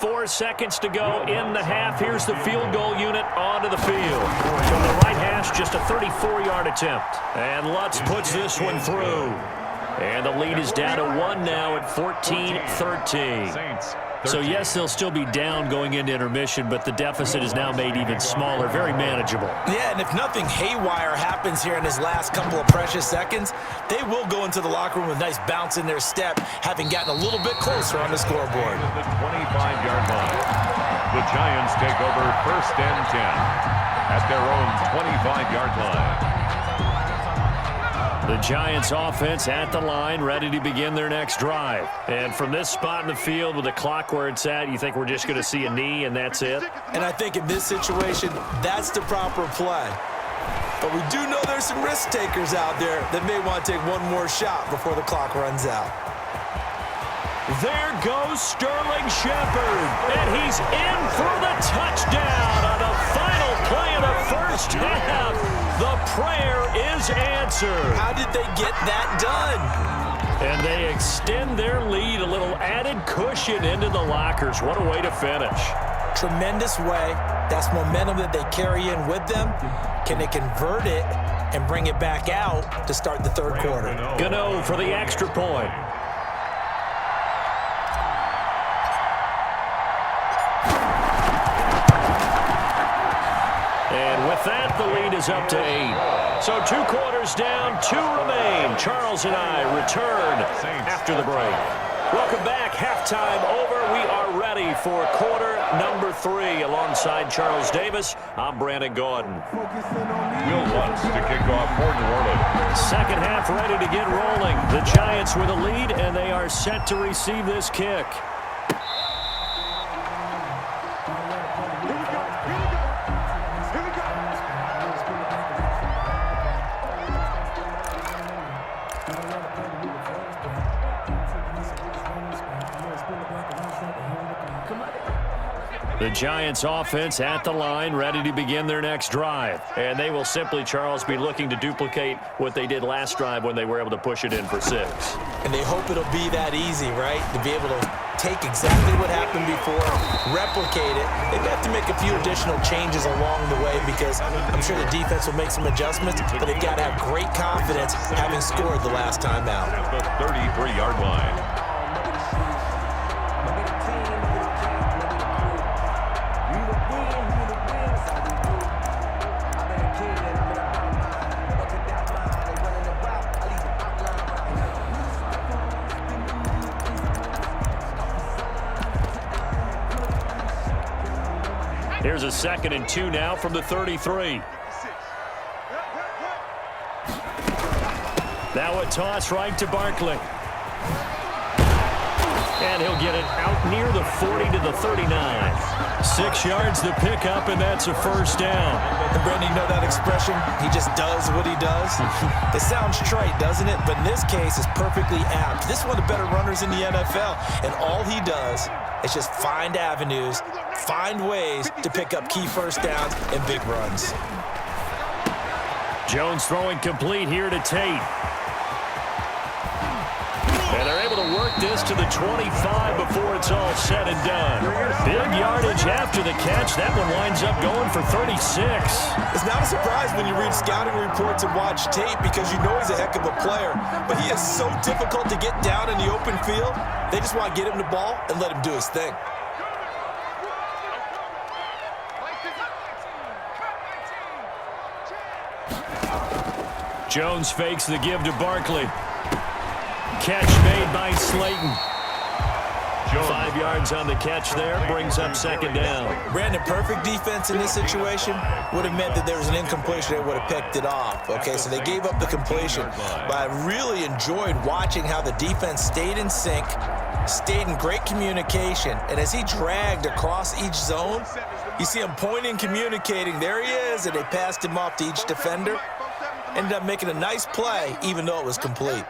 4 seconds to go in the half. Here's the field goal unit onto the field. From the right hash, just a 34-yard attempt. And Lutz puts this one through. And the lead is down to 1 now at 14-13. So, yes, they'll still be down going into intermission, but the deficit is now made even smaller, very manageable. Yeah, and if nothing haywire happens here in his last couple of precious seconds, they will go into the locker room with a nice bounce in their step, having gotten a little bit closer on the scoreboard. The 25-yard line. The Giants take over 1st and 10 at their own 25-yard line. The Giants offense at the line, ready to begin their next drive. And from this spot in the field with the clock where it's at, you think we're just going to see a knee and that's it? And I think in this situation, that's the proper play. But we do know there's some risk takers out there that may want to take one more shot before the clock runs out. There goes Sterling Shepard, and he's in for the touchdown on the final play of the first half. The prayer is answered. How did they get that done? And they extend their lead, a little added cushion into the lockers. What a way to finish. Tremendous way. That's momentum that they carry in with them. Can they convert it and bring it back out to start the third quarter? Gano for the extra point. And with that, the lead is up to 8. So 2 quarters down, 2 remain. Charles and I return after the break. Welcome back. Halftime over. We are ready for quarter number 3. Alongside Charles Davis, I'm Brandon Gordon. Will Lutz to kick off for New Orleans. Second half ready to get rolling. The Giants with a lead, and they are set to receive this kick. The Giants offense at the line, ready to begin their next drive. And they will simply, Charles, be looking to duplicate what they did last drive when they were able to push it in for 6. And they hope it'll be that easy, right? To be able to take exactly what happened before, replicate it. They have to make a few additional changes along the way because I'm sure the defense will make some adjustments, but they've got to have great confidence having scored the last time out. At the 33-yard line. Here's a 2nd and 2 now from the 33. Now a toss right to Barkley. And he'll get it out near the 40 to the 39. 6 yards to pick up, and that's a first down. And Brandon, you know that expression? He just does what he does. It sounds trite, doesn't it? But in this case, it's perfectly apt. This is one of the better runners in the NFL, and all he does is just find avenues, find ways to pick up key first downs and big runs. Jones throwing complete here to Tate. And they're able to work this to the 25 before it's all said and done. Big yardage after the catch. That one winds up going for 36. It's not a surprise when you read scouting reports and watch tape because you know he's a heck of a player. But he is so difficult to get down in the open field. They just want to get him the ball and let him do his thing. Jones fakes the give to Barkley. Catch made by Slayton. 5 yards on the catch there, brings up 2nd down. Brandon, perfect defense in this situation would have meant that there was an incompletion. They would have picked it off. Okay, so they gave up the completion. But I really enjoyed watching how the defense stayed in sync, stayed in great communication. And as he dragged across each zone, you see him pointing, communicating. There he is, and they passed him off to each defender. Ended up making a nice play, even though it was complete.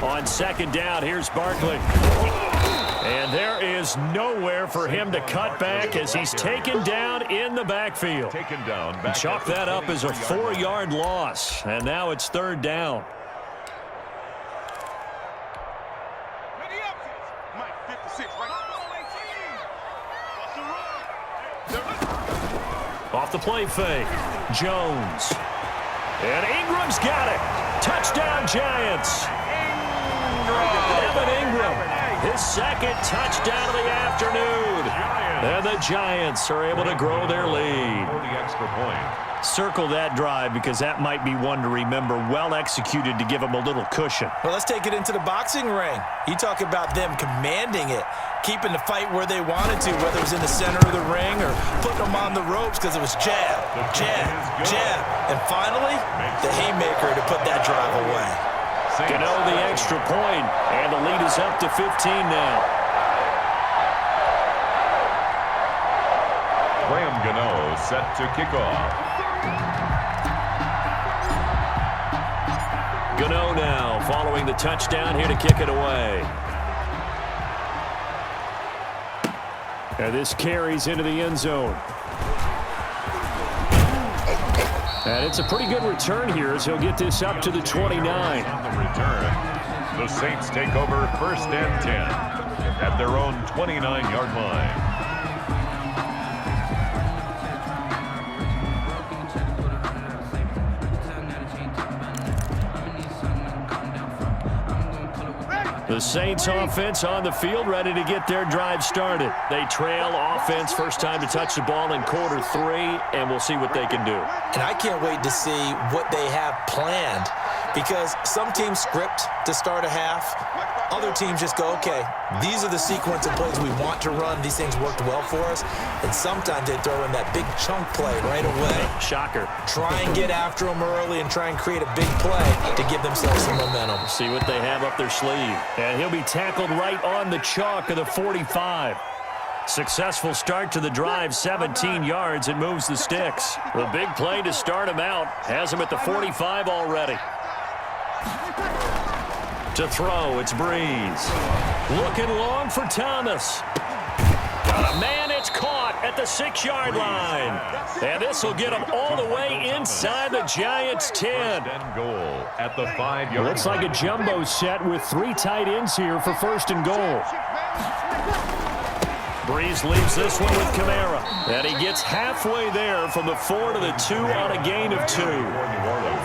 On 2nd down, here's Barkley. And there is nowhere for him to cut back as he's taken down in the backfield. Chalk that up as a 4-yard loss, and now it's 3rd down. Off the play fake, Jones. And Ingram's got it. Touchdown, Giants. Evan Ingram, his 2nd touchdown of the afternoon. And the Giants are able to grow their lead. Circle that drive because that might be one to remember. Well executed to give them a little cushion. Well, let's take it into the boxing ring. You talk about them commanding it, keeping the fight where they wanted to, whether it was in the center of the ring or putting them on the ropes because it was jab, jab, jab. And finally, the haymaker to put that drive away. Gano the extra point, and the lead is up to 15 now. Graham Gano set to kick off. Gano now following the touchdown here to kick it away. And this carries into the end zone. And it's a pretty good return here as he'll get this up to the 29. On the return, the Saints take over 1st and 10 at their own 29-yard line. The Saints offense on the field, ready to get their drive started. They trail offense, first time to touch the ball in quarter 3, and we'll see what they can do. And I can't wait to see what they have planned, because some teams script to start a half. Other teams just go, okay, these are the sequence of plays we want to run. These things worked well for us. And sometimes they throw in that big chunk play right away. Shocker. Try and get after them early and try and create a big play to give themselves some momentum. See what they have up their sleeve. And he'll be tackled right on the chalk of the 45. Successful start to the drive, 17 yards, and moves the sticks. The big play to start him out has him at the 45 already. To throw, it's Breeze. Looking long for Thomas. Got a man, it's caught at the 6-yard line. And this will get him all the way inside the Giants' 10. Goal at the 5-yard line. Looks like a jumbo set with 3 tight ends here for 1st and goal. Breeze leaves this one with Kamara. And he gets halfway there from the 4 to the 2 on a gain of 2.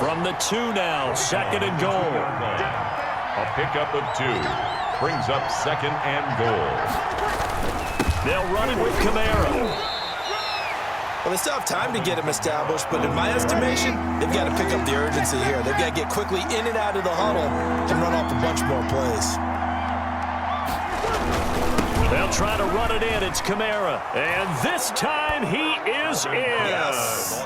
From the 2 now, 2nd and goal. A pickup of 2 brings up 2nd and goal. They'll run it with Kamara. Well, they still have time to get him established, but in my estimation, they've got to pick up the urgency here. They've got to get quickly in and out of the huddle and run off a bunch more plays. They'll try to run it in. It's Kamara. And this time he is in. Yes.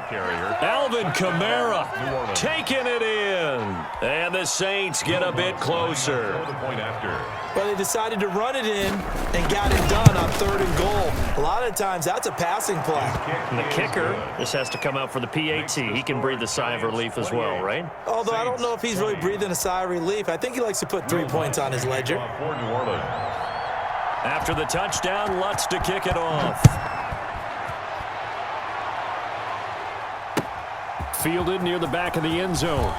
Alvin Kamara taking it in. And the Saints get a bit closer. Well, they decided to run it in and got it done on 3rd and goal. A lot of times, that's a passing play. And the kicker, this has to come out for the PAT. He can breathe a sigh of relief as well, right? Although I don't know if he's really breathing a sigh of relief. I think he likes to put 3 points on his ledger. After the touchdown, Lutz to kick it off. Fielded near the back of the end zone.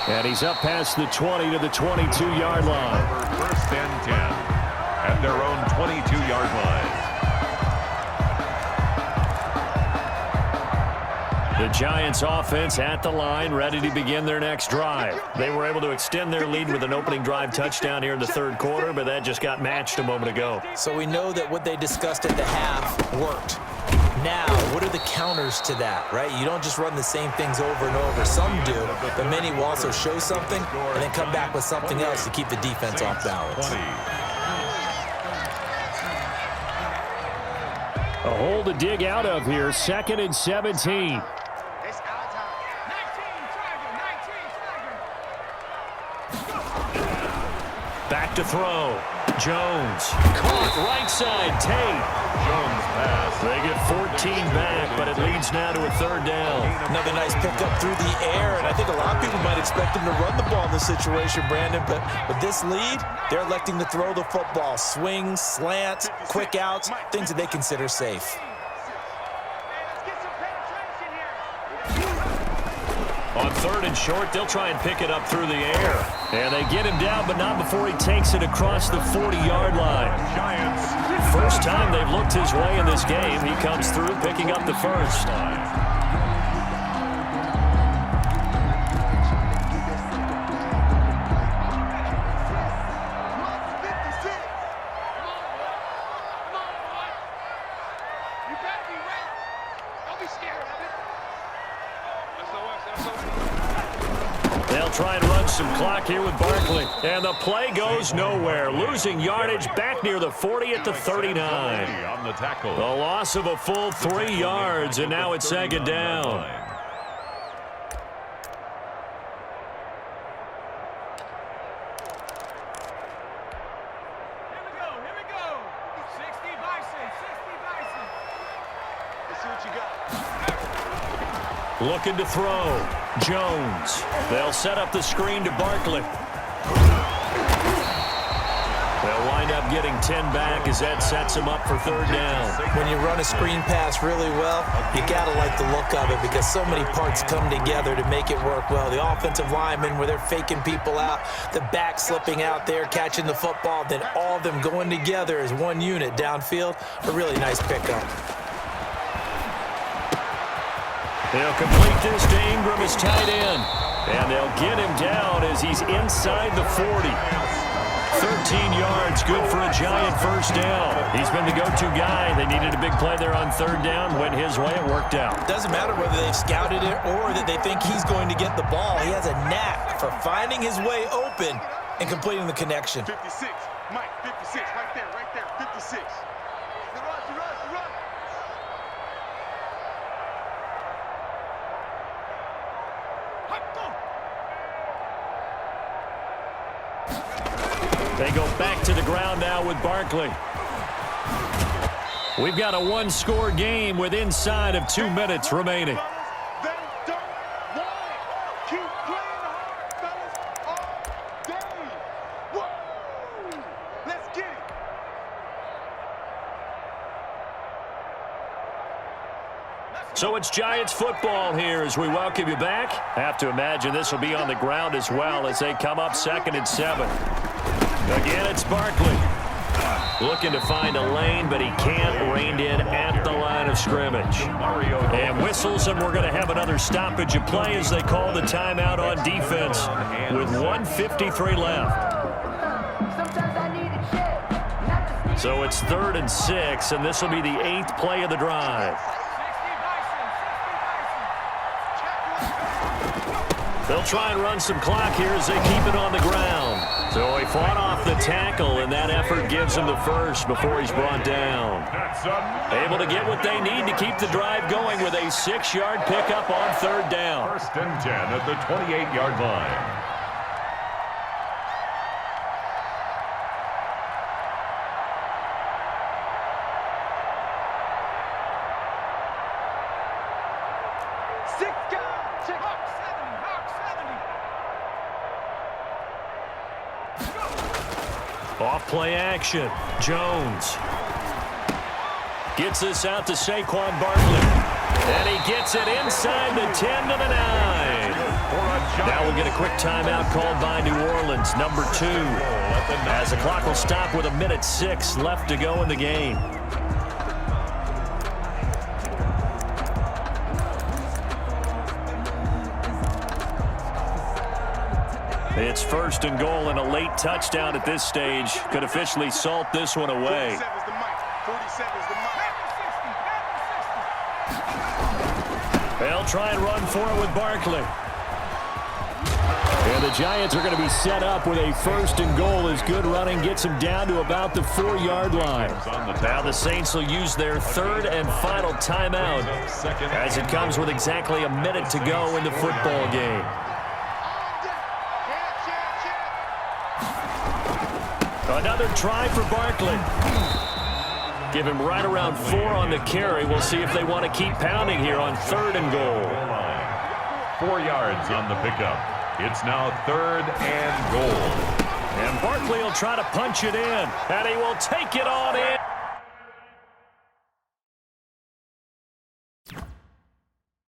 And he's up past the 20 to the 22-yard line. 1st and 10 at their own 22-yard line. The Giants offense at the line, ready to begin their next drive. They were able to extend their lead with an opening drive touchdown here in the 3rd quarter, but that just got matched a moment ago. So we know that what they discussed at the half worked. Now, what are the counters to that, right? You don't just run the same things over and over. Some do, but many will also show something and then come back with something else to keep the defense off balance. A hole to dig out of here, 2nd and 17. Back to throw. Jones. Caught right side. Tate. Jones pass. They get 14 back, but it leads now to a third down. Another nice pickup through the air, and I think a lot of people might expect him to run the ball in this situation, Brandon, but with this lead, they're electing to throw the football. Swings, slants, quick outs, things that they consider safe. On third and short, they'll try and pick it up through the air. And they get him down, but not before he takes it across the 40-yard line. Giants. First time they've looked his way in this game. He comes through picking up the first. They'll try and run some clock here with Barkley. And the play goes nowhere. Losing yardage back near the 40 at the 39. On the tackle. The loss of a full 3 yards, and now it's second down. Here we go. 60 Bison. Let's see what you got. Looking to throw. Jones. They'll set up the screen to Barkley. They'll wind up getting 10 back as that sets him up for third down. When you run a screen pass really well, you got to like the look of it because so many parts come together to make it work well. The offensive linemen, where they're faking people out, the back slipping out there, catching the football, then all of them going together as one unit downfield. A really nice pickup. They'll complete this to Ingram as tight end. And they'll get him down as he's inside the 40. 13 yards, good for a Giant first down. He's been the go-to guy. They needed a big play there on third down. Went his way, it worked out. Doesn't matter whether they've scouted it or that they think he's going to get the ball. He has a knack for finding his way open and completing the connection. 56. Mike, 56. Right there. 56. Run. They go back to the ground now with Barkley. We've got a one-score game with inside of 2 minutes remaining. They don't want it. Keep playing hard, fellas, all day. Woo! Let's get it. So it's Giants football here as we welcome you back. Have to imagine this will be on the ground as well as they come up 2nd and 7. Again, it's Barkley. Looking to find a lane, but he can't. Reined in at the line of scrimmage. And whistles, and we're going to have another stoppage of play as they call the timeout on defense with 1:53 left. So it's 3rd and 6, and this will be the 8th play of the drive. They'll try and run some clock here as they keep it on the ground. So he fought off the tackle, and that effort gives him the first before he's brought down. Able to get what they need to keep the drive going with a 6-yard pickup on third down. 1st and 10 at the 28-yard line. Off play action. Jones gets this out to Saquon Barkley. And he gets it inside the 10 to the 9. Now we'll get a quick timeout called by New Orleans, number 2. As the clock will stop with 1:06 left to go in the game. It's 1st and goal, and a late touchdown at this stage could officially salt this one away. 47's the mic. 47's the mic. They'll try and run for it with Barkley. And the Giants are going to be set up with a 1st and goal as good running gets them down to about the 4-yard line. Now the Saints will use their 3rd and final timeout as it comes with exactly 1 minute to go in the football game. Another try for Barkley. Give him right around 4 on the carry. We'll see if they want to keep pounding here on 3rd and goal. 4 yards on the pickup. It's now 3rd and goal. And Barkley will try to punch it in. And he will take it on in.